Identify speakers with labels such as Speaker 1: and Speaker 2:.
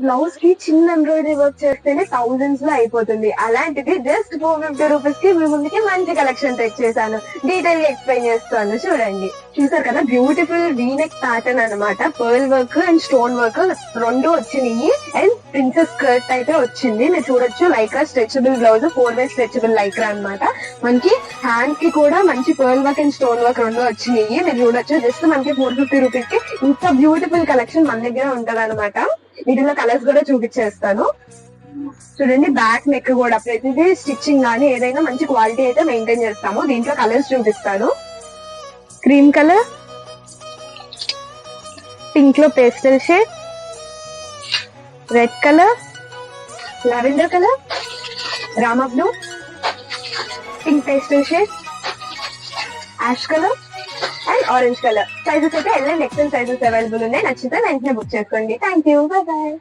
Speaker 1: Blouse కి చిన్న embroidery work చేస్తేనే థౌజండ్స్ లో అయిపోతుంది. అలాంటిది జస్ట్ 450 రూపీస్ కి మీ ముందుకి మంచి కలెక్షన్ తెచ్చేసాను. డీటెయిల్ గా ఎక్స్ప్లెయిన్ చేస్తాను చూడండి. చూసారు కదా, బ్యూటిఫుల్ వీనెక్ ప్యాటర్న్ అనమాట. Pearl work and stone work రెండు వచ్చినాయి. అండ్ ప్రిన్సెస్ స్కర్ట్ అయితే వచ్చింది. మీరు చూడొచ్చు, లైక్రా స్ట్రెచబుల్ బ్లౌజ్, 4 వే స్ట్రెచబుల్ లైక్రా అనమాట. మనకి హ్యాండ్ కి కూడా మంచి pearl work and stone work రెండు వచ్చినాయి. మీరు చూడొచ్చు, జస్ట్ మనకి 450 రూపీస్ కి ఇంత బ్యూటిఫుల్ కలెక్షన్ మన దగ్గర ఉంటది అనమాట. వీటిలో కలర్స్ కూడా చూపించేస్తాను చూడండి. బ్యాక్ నెక్ కూడా ప్రతిదీ స్టిచ్చింగ్ కానీ ఏదైనా మంచి క్వాలిటీ అయితే మెయింటైన్ చేస్తాము. దీంట్లో కలర్స్ చూపిస్తాను. క్రీమ్ కలర్, పింక్ లో pastel shade, red colour, lavender colour, Rama blue, pink pastel shade, ash colour and orange colour. Sizes అయితే L and XL sizes available ఉన్నాయి. నచ్చితే వెంటనే బుక్ చేసుకోండి. Thank you, bye bye.